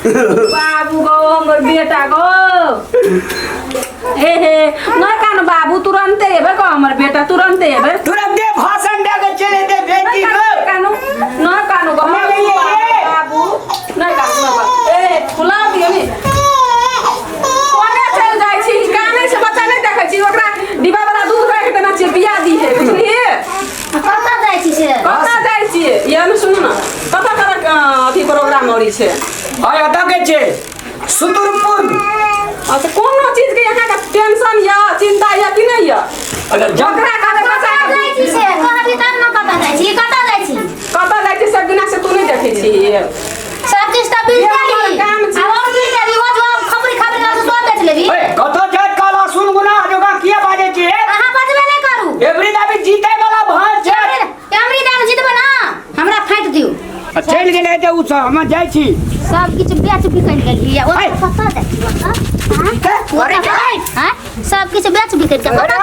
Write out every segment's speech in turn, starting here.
बाबू गो हमर बेटा गो हे न कान बाबू तुरंत एबे गो हमर बेटा तुरंत एबे तुरंत भाषण दे के चले दे बेटी को कानू न कानू गो बाबू न कानू ए खुला दियो नी कोने चल जाय छी काने से बच्चा नहीं देखै छी ओकरा डिब्बा वाला दूध रख देना छी बिया दी है बुझलिए कता जाय छी से कता जाय छी ये न सुनु न कता कर अथी प्रोग्राम होरी छे आय अता के छे सुतुरपुर अच्छा कोनो चीज के यहाँ का टेंशन या चिंता या कि नहीं या अगर झगड़ा करे बचा जाय छी से कहबी तब न कता जाय छी कता जाय छी कता जाय छी सब दिना से तू नहीं देखै छी सब चीज त बिल जाई काम छी और बिल जाई वो जो खबरी खबरी ना तो देख लेबी ए कतो जात काला सुन गुना जोगा किया बाजे छी कहां बजबे नहीं करू एवरी दाबी जीते वाला भांज छे कैमरी दान जीतबे ना हमरा फाइट दियो चल गेले ते उ सब हम जाय छी सब किछ बेच बिकल गेली या ओ पता दे हां सब किछ बेच बिकल के पता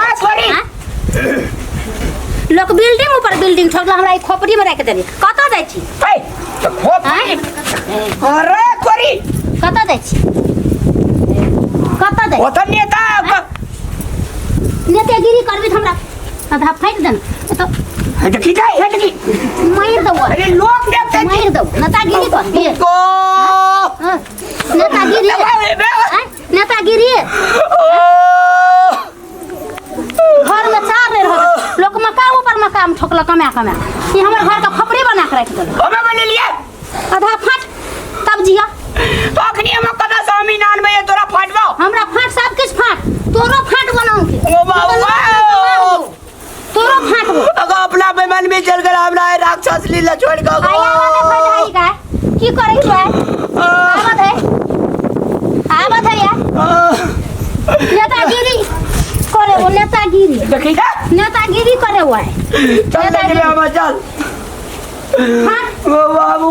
लोग बिल्डिंग ऊपर बिल्डिंग ठोकला हमरा ई खोपड़ी में रख देबे कता जाय छी ए तो खोप अरे कोरी कता जाय छी कता जाय ओत नेता नेतागिरी करबी हमरा आधा फाइट देन तो है की जाय है की मार दो अरे लोग देखते मार दो नेतागिरी कर को नेतागिरी नेतागिरी घर में चार नहीं रह लोग मकाम ऊपर मकाम ठोकला कमा कमा ये हमर घर का खपड़ी बना के रख देल हमें बने लिए आधा फाट तब जिया तो अखनी हम कदा स्वामी नान में तोरा फाटबो हमरा फाट सब किस फाट तोरो फाट बनाऊ के ओ बाबा तोरो फाटबो अगर अपना बेमन में चल गया हमरा राक्षस लीला छोड़ के आया वाले फाट का की करे तू आवत है यार नेतागिरी करे वो नेतागिरी देखी जा नेतागिरी करे हुआ है चल ले हम चल ओ बाबू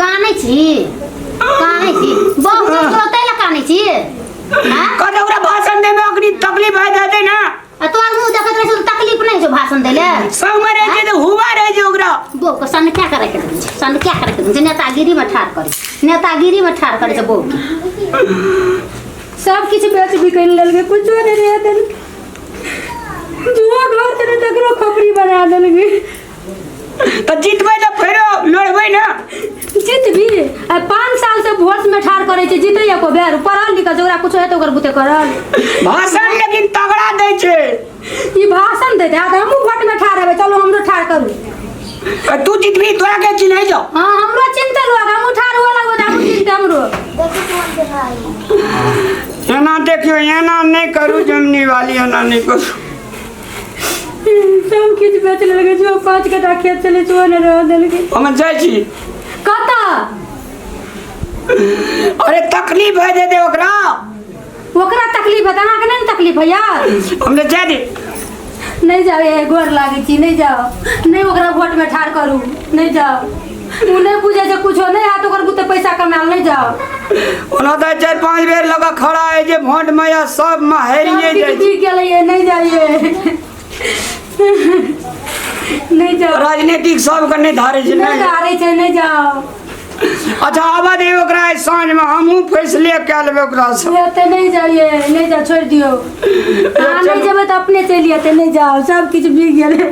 काने छी बहुत जोते ला काने छी हां कदौरा भाषण दे में अग्नि तकलीफ है दे ना तोर मुंह देखत रहे तकलीफ नहीं जो भाषण देले सब में रह जे हुआ रह जे ओकरा बो को सन क्या करे के सन क्या करे के नेतागिरी में ठाड़ करे नेतागिरी में ठाड़ करे से बो सब किछ बेच बिकन लेल के कुछ नहीं रह देल जुआ घर तेरे तकरो खपरी बना देल के तो जीतबै तो फेरो लड़बै ना जीतबी 5 साल से वोट में ठाड़ करे छै जीतै एको बेर पढ़ल लिखल जोरा कुछ है तो ओकर बुते करल भाषण लेकिन तगड़ा दै छै ई भाषण दे दे हमहु वोट में ठाड़ हेबै चलो हमरो ठाड़ करू तू जीतबी तोरा के चिन्ह जाओ हां हमरो चिंता लोग हम ठाड़ होला हो हम चिंता हमरो एना देखियो एना नहीं करू जमनी वाली एना नहीं करू सब किछ बेच लेलके जो 5 कटा खेत चले जो न रह देलके हम जाय छी कता अरे तकलीफ है दे ओकरा तकलीफ है तना के नहीं तकलीफ है यार हमने जा दे नहीं जाओ ये गोर लागी छी नहीं जाओ नहीं ओकरा वोट में ठाड़ करू नहीं जाओ उ नहीं पूछे जे कुछो नहीं हाथ ओकर बुते पैसा कमाल नहीं जाओ ओना तो 4-5 बेर लगा खड़ा है जे वोट में या सब में हेरिए जाय जी के लिए नहीं जाइए नहीं जाओ राजनीतिक सब के नहीं धारे छै नहीं धारे छै नहीं जाओ अच्छा आबा दे ओकरा साँझ में हमहू फैसले कर लेबे ओकरा से ते नहीं जाइए नहीं जा छोड़ दियो नहीं जेबे तो अपने चलिए ते नहीं जाओ सब कुछ बिक गेले